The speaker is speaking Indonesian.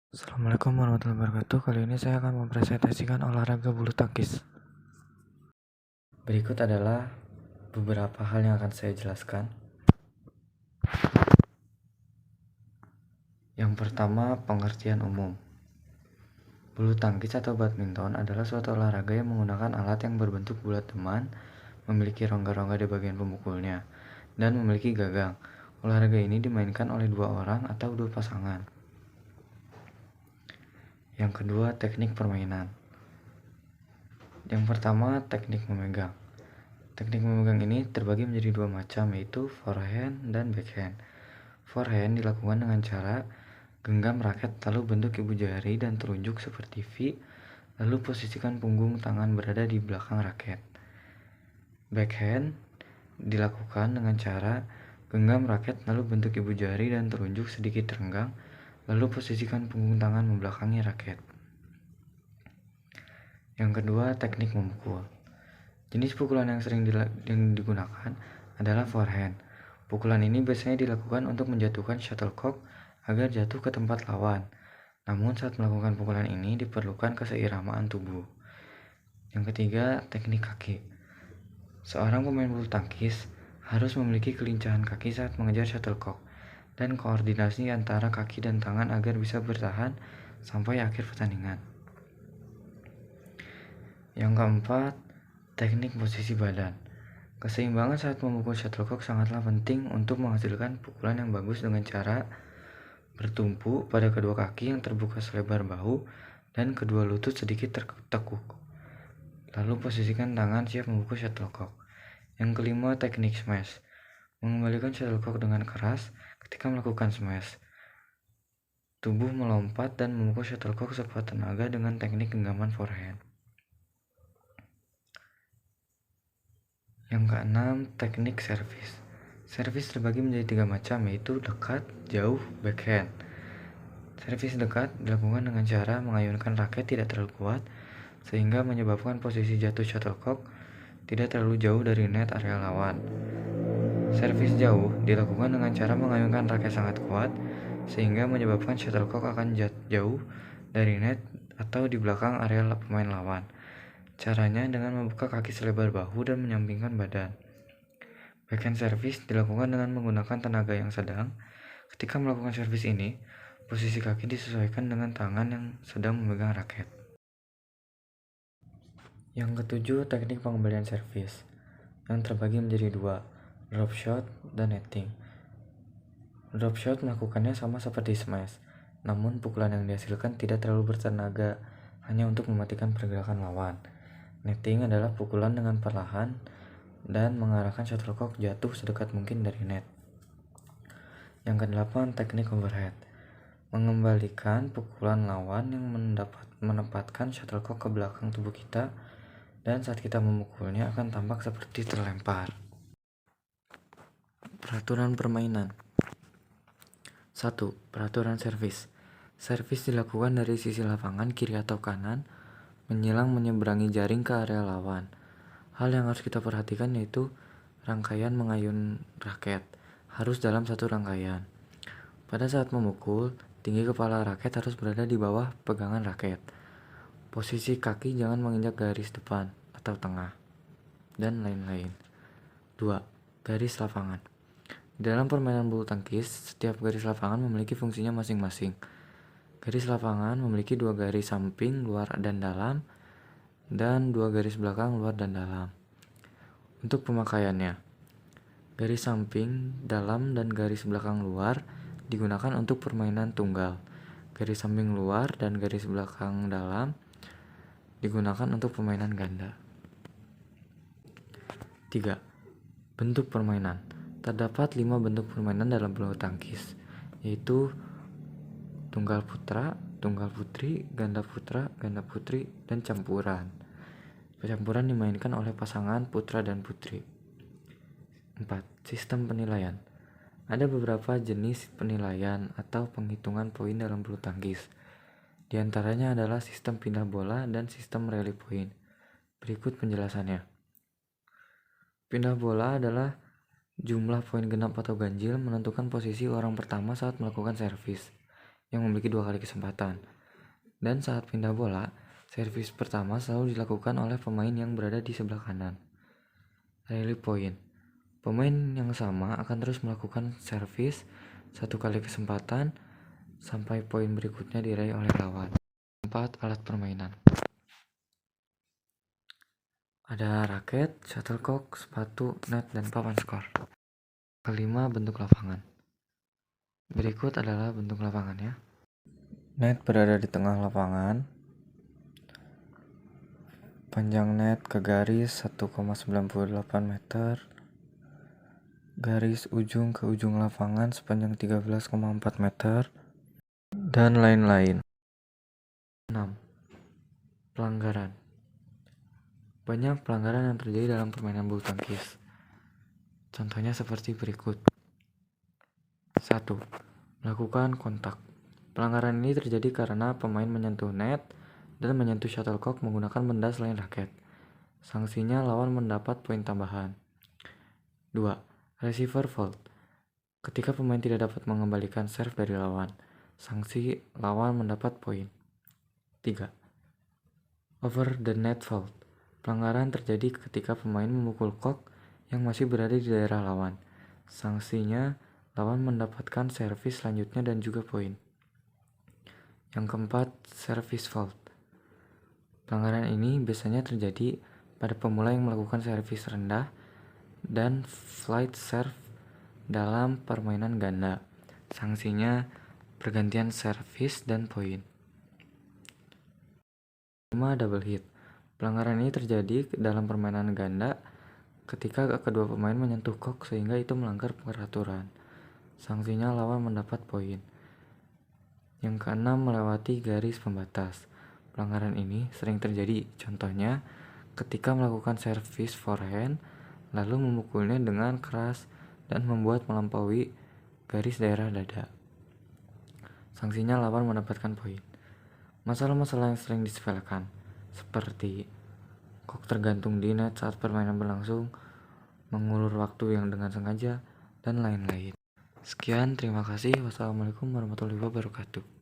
Assalamualaikum warahmatullahi wabarakatuh. Kali ini saya akan mempresentasikan olahraga bulu tangkis. Berikut adalah beberapa hal yang akan saya jelaskan. Yang pertama, pengertian umum. Bulu tangkis atau badminton adalah suatu olahraga yang menggunakan alat yang berbentuk bulat teman, memiliki rongga-rongga di bagian pemukulnya, dan memiliki gagang. Olahraga ini dimainkan oleh dua orang atau dua pasangan. Yang kedua, teknik permainan. Yang pertama, teknik memegang. Teknik memegang ini terbagi menjadi dua macam, yaitu forehand dan backhand. Forehand dilakukan dengan cara genggam raket lalu bentuk ibu jari dan telunjuk seperti V, lalu posisikan punggung tangan berada di belakang raket. Backhand dilakukan dengan cara genggam raket lalu bentuk ibu jari dan telunjuk sedikit renggang, lalu posisikan punggung tangan membelakangi raket. Yang kedua, teknik memukul. Jenis pukulan yang sering digunakan adalah forehand. Pukulan ini biasanya dilakukan untuk menjatuhkan shuttlecock agar jatuh ke tempat lawan. Namun saat melakukan pukulan ini diperlukan keseiramaan tubuh. Yang ketiga, teknik kaki. Seorang pemain bulu tangkis harus memiliki kelincahan kaki saat mengejar shuttlecock dan koordinasi antara kaki dan tangan agar bisa bertahan sampai akhir pertandingan. Yang keempat, teknik posisi badan. Keseimbangan saat memukul shuttlecock sangatlah penting untuk menghasilkan pukulan yang bagus dengan cara bertumpu pada kedua kaki yang terbuka selebar bahu dan kedua lutut sedikit tertekuk. Lalu posisikan tangan siap memukul shuttlecock. Yang kelima, teknik smash. Mengembalikan shuttlecock dengan keras ketika melakukan smash. Tubuh melompat dan memukul shuttlecock sekuat tenaga dengan teknik genggaman forehand. Yang keenam, teknik servis. Servis terbagi menjadi tiga macam, yaitu dekat, jauh, backhand. Servis dekat dilakukan dengan cara mengayunkan raket tidak terlalu kuat sehingga menyebabkan posisi jatuh shuttlecock tidak terlalu jauh dari net area lawan. Servis jauh dilakukan dengan cara mengayunkan raket sangat kuat sehingga menyebabkan shuttlecock akan jauh dari net atau di belakang area pemain lawan. Caranya dengan membuka kaki selebar bahu dan menyampingkan badan. Backhand service dilakukan dengan menggunakan tenaga yang sedang. Ketika melakukan servis ini, posisi kaki disesuaikan dengan tangan yang sedang memegang raket. Yang ketujuh, teknik pengembalian servis yang terbagi menjadi dua, drop shot dan netting. Drop shot melakukannya sama seperti smash, namun pukulan yang dihasilkan tidak terlalu bertenaga, hanya untuk mematikan pergerakan lawan. Netting adalah pukulan dengan perlahan dan mengarahkan shuttlecock jatuh sedekat mungkin dari net. Yang kedelapan, teknik overhead. Mengembalikan pukulan lawan yang menempatkan shuttlecock ke belakang tubuh kita dan saat kita memukulnya akan tampak seperti terlempar. Peraturan permainan. 1. Peraturan servis. Servis dilakukan dari sisi lapangan kiri atau kanan menyilang menyeberangi jaring ke area lawan. Hal yang harus kita perhatikan yaitu rangkaian mengayun raket harus dalam satu rangkaian. Pada saat memukul, tinggi kepala raket harus berada di bawah pegangan raket. Posisi kaki jangan menginjak garis depan atau tengah, dan lain-lain. 2. Garis lapangan. Dalam permainan bulu tangkis, setiap garis lapangan memiliki fungsinya masing-masing. Garis lapangan memiliki dua garis samping luar dan dalam, dan dua garis belakang luar dan dalam. Untuk pemakaiannya, garis samping dalam dan garis belakang luar digunakan untuk permainan tunggal. Garis samping luar dan garis belakang dalam digunakan untuk permainan ganda. 3. Bentuk permainan. Terdapat 5 bentuk permainan dalam bulu tangkis, yaitu tunggal putra, tunggal putri, ganda putri, dan campuran. Campuran dimainkan oleh pasangan putra dan putri. 4. Sistem penilaian. Ada beberapa jenis penilaian atau penghitungan poin dalam bulu tangkis. Di antaranya adalah sistem pindah bola dan sistem rally point. Berikut penjelasannya. Pindah bola adalah jumlah poin genap atau ganjil menentukan posisi orang pertama saat melakukan servis. yang memiliki 2 kali kesempatan. Dan saat pindah bola, servis pertama selalu dilakukan oleh pemain yang berada di sebelah kanan. Rally point. Pemain yang sama akan terus melakukan servis 1 kali kesempatan sampai poin berikutnya diraih oleh lawan. 4. Alat permainan. Ada raket, shuttlecock, sepatu, net, dan papan skor. Kelima, bentuk lapangan. Berikut adalah bentuk lapangannya. Net berada di tengah lapangan. Panjang net ke garis 1,98 meter. Garis ujung ke ujung lapangan sepanjang 13,4 meter. Dan lain-lain. 6. Pelanggaran. Banyak pelanggaran yang terjadi dalam permainan bulu tangkis. Contohnya seperti berikut. 1. Melakukan kontak. Pelanggaran ini terjadi karena pemain menyentuh net dan menyentuh shuttlecock menggunakan benda selain raket. Sanksinya lawan mendapat poin tambahan. 2. Receiver fault. Ketika pemain tidak dapat mengembalikan serve dari lawan, sanksi lawan mendapat poin. 3. Over the net fault. Pelanggaran terjadi ketika pemain memukul cock yang masih berada di daerah lawan. Sanksinya lawan mendapatkan servis selanjutnya dan juga poin. Yang keempat, service fault. Pelanggaran ini biasanya terjadi pada pemula yang melakukan servis rendah dan flight serve dalam permainan ganda. Sanksinya pergantian servis dan poin. 5. Double hit. Pelanggaran ini terjadi dalam permainan ganda ketika kedua pemain menyentuh cock sehingga itu melanggar peraturan. Sanksinya lawan mendapat poin. Yang keenam, melewati garis pembatas. Pelanggaran ini sering terjadi, contohnya ketika melakukan servis forehand lalu memukulnya dengan keras dan membuat melampaui garis daerah dada. Sanksinya lawan mendapatkan poin. Masalah-masalah yang sering disepelekan seperti cock tergantung di net saat permainan berlangsung, mengulur waktu yang dengan sengaja, dan lain-lain. Sekian, terima kasih. Wassalamualaikum warahmatullahi wabarakatuh.